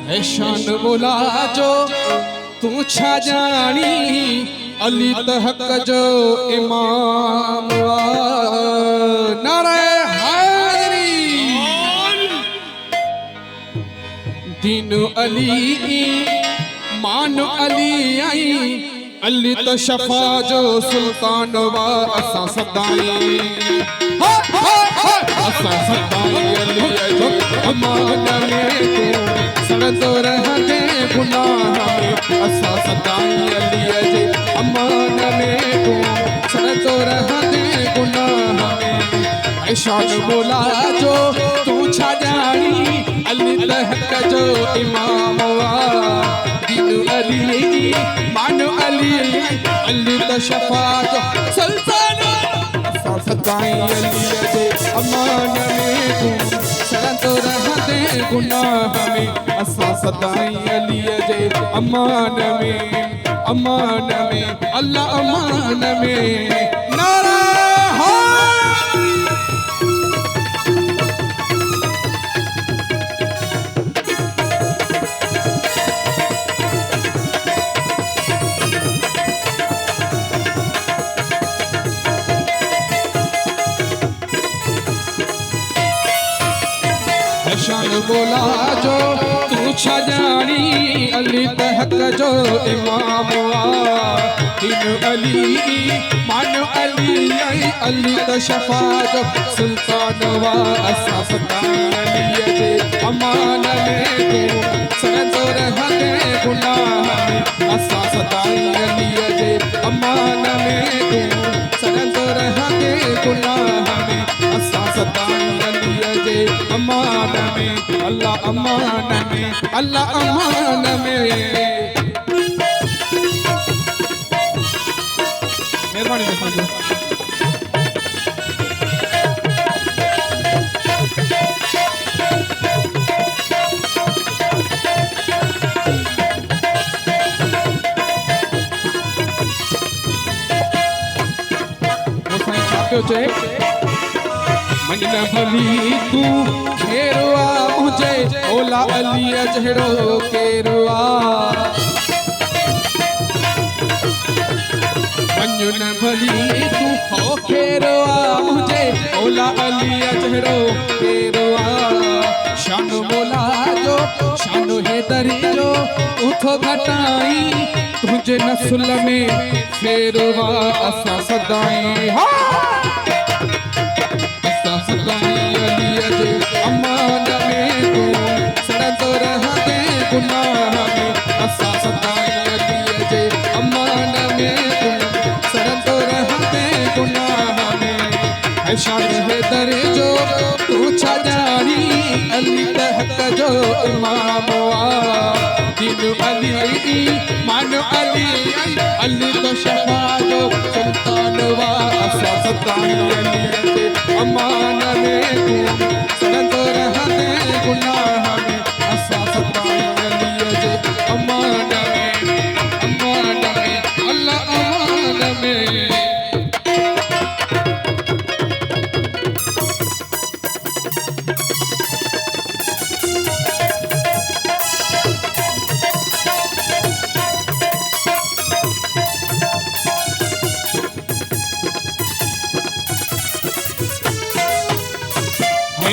है शान बोला जो तू छा जानी अली तहक जो इमाम नारे हाजरी दीन अली मान अली आई अली तो शफा जो सुल्तान वा असा सदाई असा सदाई अली जो अमान में तू सड़त रहते गुनाह में असा सदाई अली जे अमान में तू सड़त रहते गुनाह में ऐशान बोला जो तू छा जानी अली तहक जो इमाम वा दीन अली मान अली अली तो शफा जो सुल्तान असा सदाई अली जे अमान में तू सड़त रहते गुनाह में असा सदाई अली जे अमान में अल्लाह अमान में नारा शान बोला जो तू छा जानी अली तहक जो इमाम दीन अली मान अली अली तो शफा जो सुल्तान वा असा सदाई अली जे अमान में तू सड़त रहते गुनाह में असा सदाई अली जे अमान में तू सड़त रहते गुनाह में असा सदाई अली जे अमान में अल्लाह अमान में अल्लाह अमान में मेहरबानी में मन न भली तू घेरवा मुझे ओला अली जहड़ो केरवा मन न भली तू हो घेरवा मुझे ओला अली जहड़ो केरवा शान बोला जो शान है दरी जो उठो घटाई तुझे नस्ल में फेरवा असा सदाई अमान में तू सड़त रहते गुनाह में असा सदाई अली जे अमान में तू सड़त रहते गुनाह में शान है दरे जो तू छा जानी अली तहक जो इमाम दीन अली मान अली अली तो शफा जो सुल्तान वा असा सदाई अली जे अमान में तू सड़त रहते गुनाह में असा सदाई अली जे अमान में अल्लाह अमान में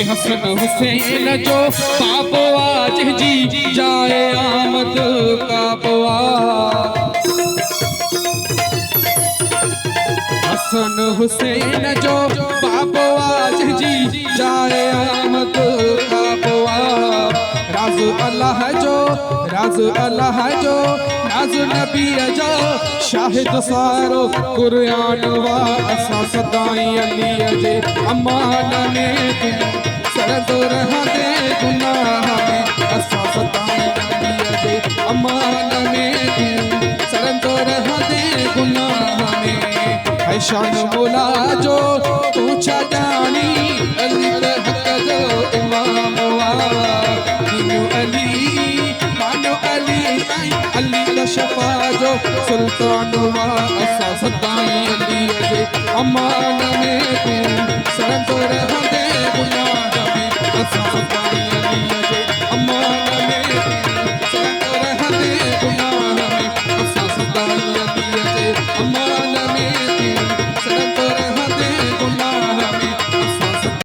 हसन हुसैन जो पापो आज जी जाए आमद कापवा हसन हुसैन जो पापो आज जी जाए आमद कापवा राज अल्लाह जो नाज नबी जो शाहिद सारो कुरान वा असा सदाई अली जे अमान में तू सड़त रहते गुनाह में असा सदाई अली जे अमान में तू सड़त रहते गुनाह में है शान बोला जो तू छा जानी अली तहक जो इमाम वा दीन अली मान अली अली तो शफा जो सुल्तान वा असा सदाई अली जे अमान में तू सड़त रहते